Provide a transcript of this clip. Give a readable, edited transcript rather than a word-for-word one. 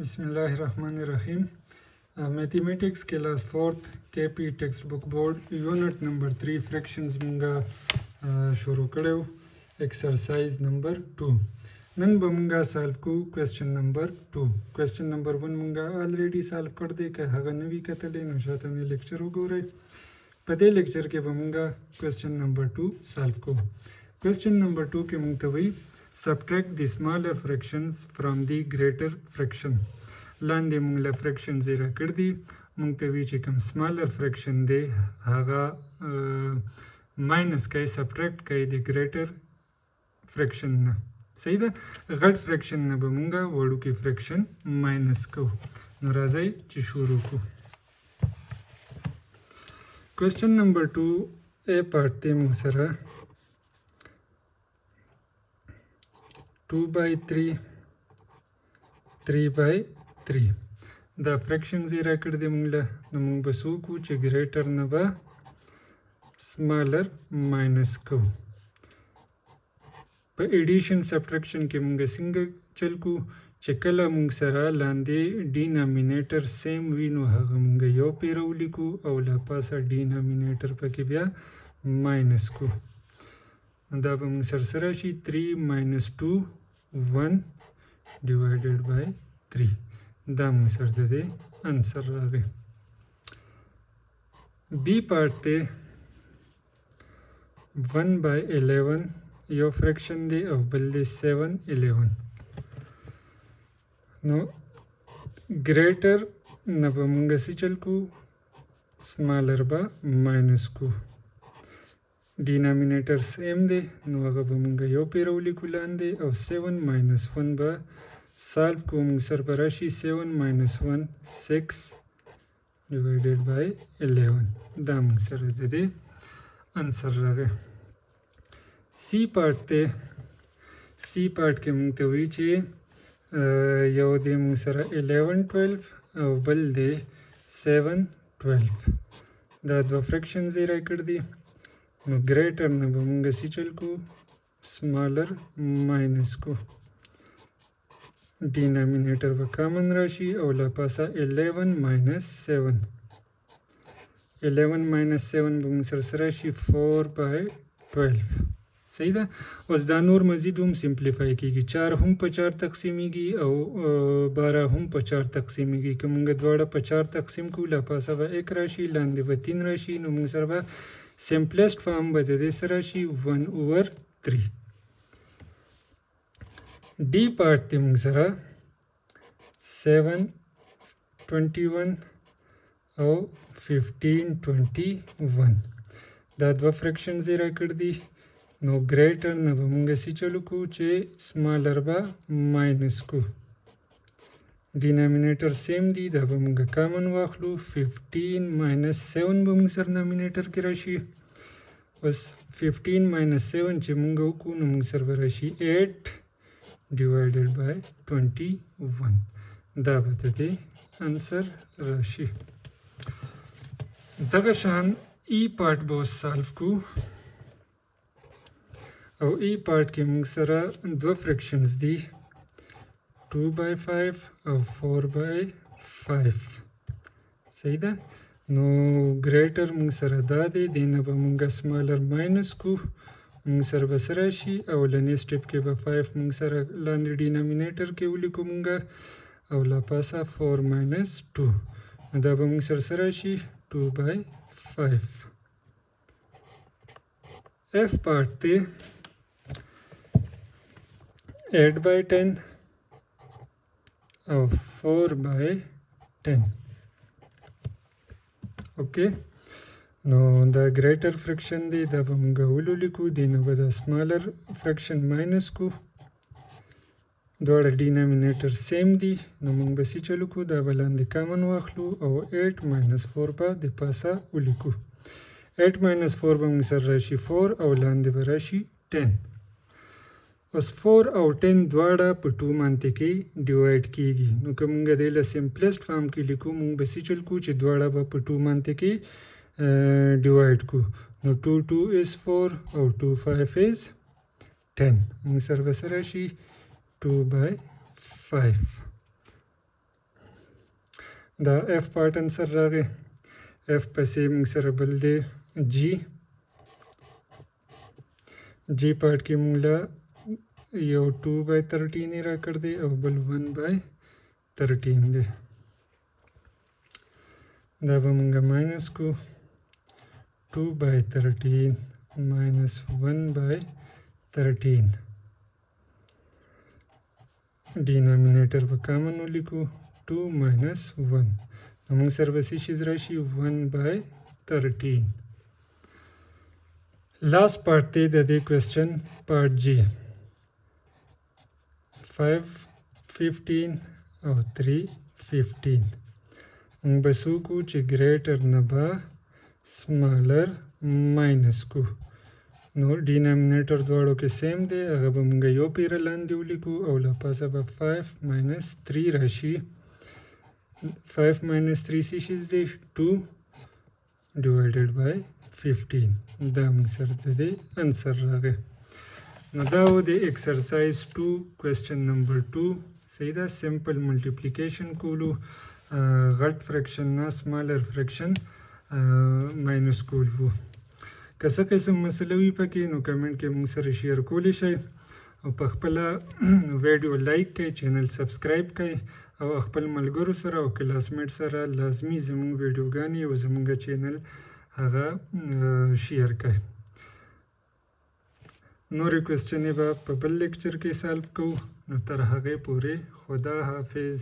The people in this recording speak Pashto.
Bismillahirrahmanirrahim. Mathematics class 4th KP textbook board unit number 3 fractions munga shuru kadu exercise number 2 nan ba munga solve ko question number 2 question number 1 munga already solve kar de ka haga navi katale no shata ne lecture ugorai pade lecture ke ba munga question number 2 solve ko question number 2 ke mungtawi subtract the smaller fractions from the greater fraction لاندې مونږ له fraction زیره کړ دي مونږ ته وی چې کوم smaller fraction دی هغه minus کوي subtract کوي د greater fraction نه صحیح ده غټ fraction نه به مونږ وړوکی fraction minus کوو نو راځئ چې شروع کوو question number 2 a part دی مونږ سره 2/3 3/3 دا fraction زیره کړ دی مونږ له نو مونږ به څه وکړو چې greater نه به smaller minus کوو په addition subtraction کې مونږ څنګه چل کو چې کله مونږ سره لاندې denominator same وي نو هغه مونږ یو پیرو لیکو او لا پاسه denominator پکې بیا minus کو دا به مونږ سره شي 3 minus 2 1 divided by 3 دا مونږ سره د انسر راغی بی پارت ته 1/11 یو fraction دی او بل دی 7/11 نو greater نه به مونږ څه چل کو smaller به minus کو denominator same دی نو هغه به مونږ یو پیرو لیکو لاندې او 7 minus 1 به solve کو مونږ سره به راشي 7 minus 1 6 divided by 11 دا مونږ سره د دې انسر راغی سی پارت ته سی پارت کې مونږ ته وی چې یو دی مونږ سره 11 12 او بل دی 7 12 دا دوه fraction زیره کړ دي نو greater نه به مونږ څه چل کو smaller minus کو denominator به common راشي او لا پاسه 11 minus 7 11 minus 7 به مونږ سره شي 4/12 صحیح ده اوس دا نور مزید هم سمپلیفای کیږي 4 هم په 4 تقسیمیږي او 12 هم په 4 تقسیمیږي که مونږ دواړه په 4 تقسیم کو لا پاسه به 1 راشي لاندې به 3 راشي نو مونږ سره به simplest form به د دې سره شي 1/3 D part ته موږ سره 7 21 او 15 21 دا دوه fraction زیره کړ دي نو greater نه به موږ څه چلو کو چې smaller به minus کو denominator same دی دا به موږ common واخلو 15 minus 7 به موږ سره denominator کې راشي اوس 15 minus 7 چې موږ وکړو نو موږ سره راشي 8 divided by 21 دا به د دې انسر راشي دغه شان ای پارت به سالف کو او ای پارت کې موږ سره دوه fractions دي 2/5 او 4/5 صحیح ده نو greater موږ سره دا دی دینه به موږ smaller minus کو موږ سره به سره شي اولنی سټپ کې به 5 موږ سره لاندې denominator کې ولیکو موږ او لا پاسه 4 minus 2 دا به موږ سره شي 2/5 f part ته 8/10 او 4/10 اوکې نو دا greater fraction دی دا به موږ ولیکو دی نو به دا smaller fraction minus کو دواړه denominator same دی نو موږ به څه چلو کو دا به لاندې common واخلو او 8 minus 4 به د پاسه ولیکو 8 minus 4 به موږ سره راشي 4 او لاندې به راشي 10 اوس 4 او 10 دواړه په 2 باندې کې ډیوایډ کیږي نو که موږ د له simplest form کې لیکو موږ به څه چل کو چې دواړه به په 2 باندې کې divide کو نو 2 2 is 4 او 2 5 is 10 موږ سره به سره شي 2/5 دا اف پارت انسر راغی اف پسې موږ سره بل دی جی پارت کې موږ له یو 2/13 را کړ دی او بل 1/13 دی دا به موږ ماینس کو 2/13 minus 1/13 denominator به کامن ولیکو 2 minus 1 نو موږ سره به څه شي راشي 1/13 لاست پارت دی د دې کوېسچن پارت جی 5 15 او 3 15 موږ به څه وکړو چې ګریټر نه به سمالر ماینس کو نو ډینامینیټر دواړو کې سیم دی هغه به موږ یو پیره لاندې ولیکو او له پاسه به 5 minus 3 راشي 5 minus 3 څه شي دی 2 divided by 15 دا موږ سره د دې انسر راغی نو دا و د ایکسرسایز 2 کوېسچن نمبر 2 صحیح ده سمپل ملټیپلیکیشن کولو غټ فریکشن نه سمالر فریکشن ماینس کول وو که څه قسم مسله وي پکې نو کمنټ کې موږ سره شیر کولی شئ او په خپله ویډیو لایک کړئ چینل سبسکرایب کړئ او خپل ملګرو سره او کلاسمیټ سره لازمي زموږ ویډیوګانې او زموږ چینل هغه شیر کړئ نورې کوېسچنې به په بل لیکچر کې سالو کوو نو تر هغې پورې خدا حافظ